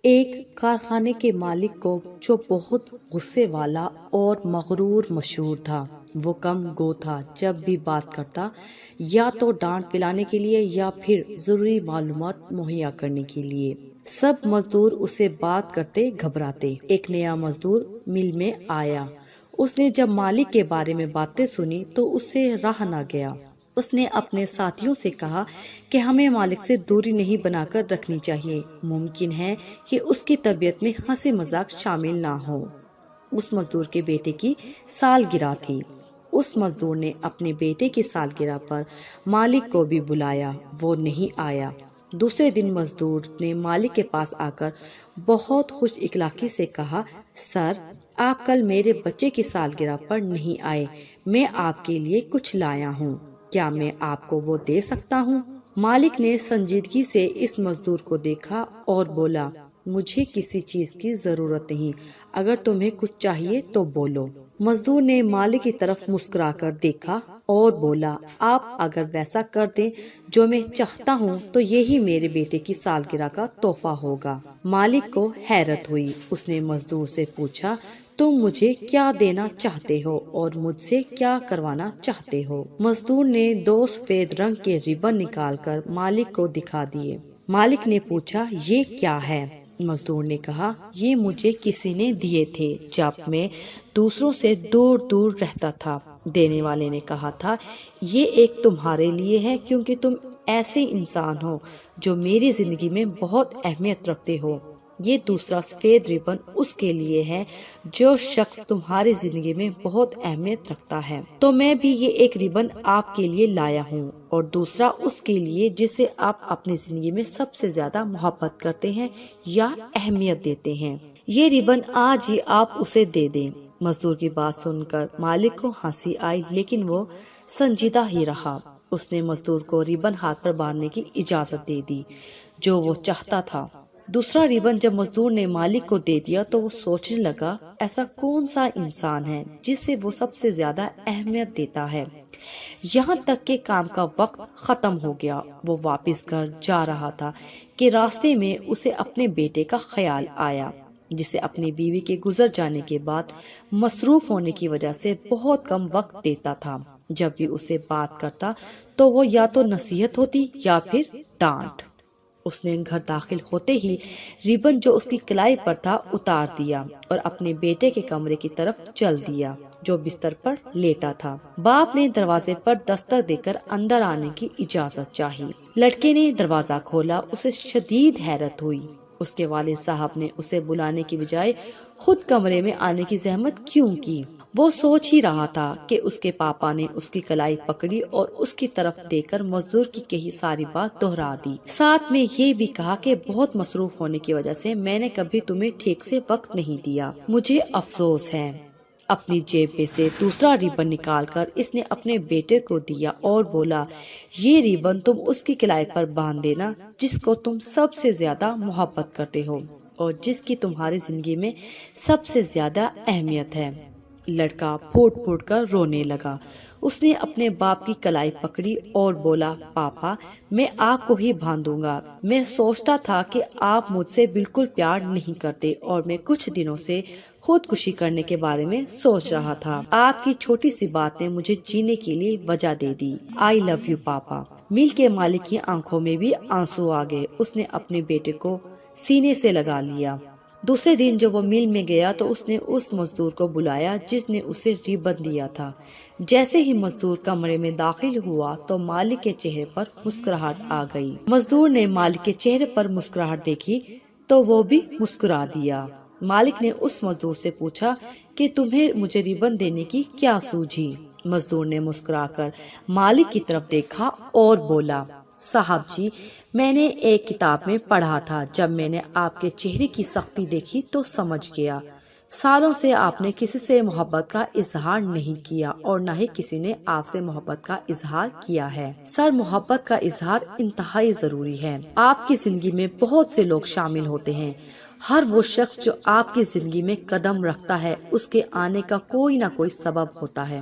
ایک کارخانے کے مالک کو جو بہت غصے والا اور مغرور مشہور تھا، وہ کم گو تھا۔ جب بھی بات کرتا یا تو ڈانٹ پلانے کے لیے یا پھر ضروری معلومات مہیا کرنے کے لیے۔ سب مزدور اسے بات کرتے گھبراتے۔ ایک نیا مزدور مل میں آیا۔ اس نے جب مالک کے بارے میں باتیں سنی تو اس سے رہا نہ گیا۔ اس نے اپنے ساتھیوں سے کہا کہ ہمیں مالک سے دوری نہیں بنا کر رکھنی چاہیے۔ ممکن ہے کہ اس کی طبیعت میں ہنسی مذاق شامل نہ ہو۔ اس مزدور کے بیٹے کی سالگرہ تھی۔ اس مزدور نے اپنے بیٹے کی سالگرہ پر مالک کو بھی بلایا، وہ نہیں آیا۔ دوسرے دن مزدور نے مالک کے پاس آ کر بہت خوش اخلاقی سے کہا، سر، آپ کل میرے بچے کی سالگرہ پر نہیں آئے، میں آپ کے لیے کچھ لایا ہوں، کیا میں آپ کو وہ دے سکتا ہوں؟ مالک نے سنجیدگی سے اس مزدور کو دیکھا اور بولا، مجھے کسی چیز کی ضرورت نہیں، اگر تمہیں کچھ چاہیے تو بولو۔ مزدور نے مالک کی طرف مسکرا کر دیکھا اور بولا، آپ اگر ویسا کر دیں جو میں چاہتا ہوں تو یہی میرے بیٹے کی سالگرہ کا تحفہ ہوگا۔ مالک کو حیرت ہوئی۔ اس نے مزدور سے پوچھا، تم مجھے کیا دینا چاہتے ہو اور مجھ سے کیا کروانا چاہتے ہو؟ مزدور نے 2 سفید رنگ کے ریبن نکال کر مالک کو دکھا دیے۔ مالک نے پوچھا، یہ کیا ہے؟ مزدور نے کہا، یہ مجھے کسی نے دیے تھے جب میں دوسروں سے دور دور رہتا تھا۔ دینے والے نے کہا تھا، یہ ایک تمہارے لیے ہے کیونکہ تم ایسے انسان ہو جو میری زندگی میں بہت اہمیت رکھتے ہو۔ یہ دوسرا سفید ریبن اس کے لیے ہے جو شخص تمہاری زندگی میں بہت اہمیت رکھتا ہے۔ تو میں بھی یہ ایک ریبن آپ کے لیے لایا ہوں اور دوسرا اس کے لیے جسے آپ اپنی زندگی میں سب سے زیادہ محبت کرتے ہیں یا اہمیت دیتے ہیں۔ یہ ریبن آج ہی آپ اسے دے دیں۔ مزدور کی بات سن کر مالک کو ہنسی آئی، لیکن وہ سنجیدہ ہی رہا۔ اس نے مزدور کو ریبن ہاتھ پر باندھنے کی اجازت دے دی جو وہ چاہتا تھا۔ دوسرا ریبن جب مزدور نے مالک کو دے دیا تو وہ سوچنے لگا، ایسا کون سا انسان ہے جسے وہ سب سے زیادہ اہمیت دیتا ہے؟ یہاں تک کہ کام کا وقت ختم ہو گیا۔ وہ واپس گھر جا رہا تھا کہ راستے میں اسے اپنے بیٹے کا خیال آیا، جسے اپنی بیوی کے گزر جانے کے بعد مصروف ہونے کی وجہ سے بہت کم وقت دیتا تھا۔ جب بھی اسے بات کرتا تو وہ یا تو نصیحت ہوتی یا پھر ڈانٹ۔ اس نے گھر داخل ہوتے ہی ریبن جو اس کی کلائی پر تھا اتار دیا اور اپنے بیٹے کے کمرے کی طرف چل دیا جو بستر پر لیٹا تھا۔ باپ نے دروازے پر دستک دے کر اندر آنے کی اجازت چاہی۔ لڑکے نے دروازہ کھولا۔ اسے شدید حیرت ہوئی۔ اس کے والد صاحب نے اسے بلانے کی بجائے خود کمرے میں آنے کی زحمت کیوں کی؟ وہ سوچ ہی رہا تھا کہ اس کے پاپا نے اس کی کلائی پکڑی اور اس کی طرف دیکھ کر مزدور کی کہی ساری بات دہرا دی، ساتھ میں یہ بھی کہا کہ بہت مصروف ہونے کی وجہ سے میں نے کبھی تمہیں ٹھیک سے وقت نہیں دیا، مجھے افسوس ہے۔ اپنی جیب میں سے دوسرا ریبن نکال کر اس نے اپنے بیٹے کو دیا اور بولا، یہ ریبن تم اس کی کلائی پر باندھ دینا جس کو تم سب سے زیادہ محبت کرتے ہو اور جس کی تمہاری زندگی میں سب سے زیادہ اہمیت ہے۔ لڑکا پھوٹ پھوٹ کر رونے لگا۔ اس نے اپنے باپ کی کلائی پکڑی اور بولا، پاپا، میں آپ کو ہی باندھوں گا۔ میں سوچتا تھا کہ آپ مجھ سے بالکل پیار نہیں کرتے اور میں کچھ دنوں سے خودکشی کرنے کے بارے میں سوچ رہا تھا۔ آپ کی چھوٹی سی بات نے مجھے جینے کے لیے وجہ دے دی۔ آئی لو یو پاپا۔ مل کے مالک کی آنکھوں میں بھی آنسو آ گئے۔ اس نے اپنے بیٹے کو سینے سے لگا لیا۔ دوسرے دن جب وہ مل میں گیا تو اس نے اس مزدور کو بلایا جس نے اسے ریبن دیا تھا۔ جیسے ہی مزدور کمرے میں داخل ہوا تو مالک کے چہرے پر مسکراہٹ آ گئی۔ مزدور نے مالک کے چہرے پر مسکراہٹ دیکھی تو وہ بھی مسکرا دیا۔ مالک نے اس مزدور سے پوچھا کہ تمہیں مجھے ریبن دینے کی کیا سوجھی؟ مزدور نے مسکرا کر مالک کی طرف دیکھا اور بولا، صاحب جی، میں نے ایک کتاب میں پڑھا تھا، جب میں نے آپ کے چہرے کی سختی دیکھی تو سمجھ گیا، سالوں سے آپ نے کسی سے محبت کا اظہار نہیں کیا اور نہ ہی کسی نے آپ سے محبت کا اظہار کیا ہے۔ سر، محبت کا اظہار انتہائی ضروری ہے۔ آپ کی زندگی میں بہت سے لوگ شامل ہوتے ہیں۔ ہر وہ شخص جو آپ کی زندگی میں قدم رکھتا ہے اس کے آنے کا کوئی نہ کوئی سبب ہوتا ہے۔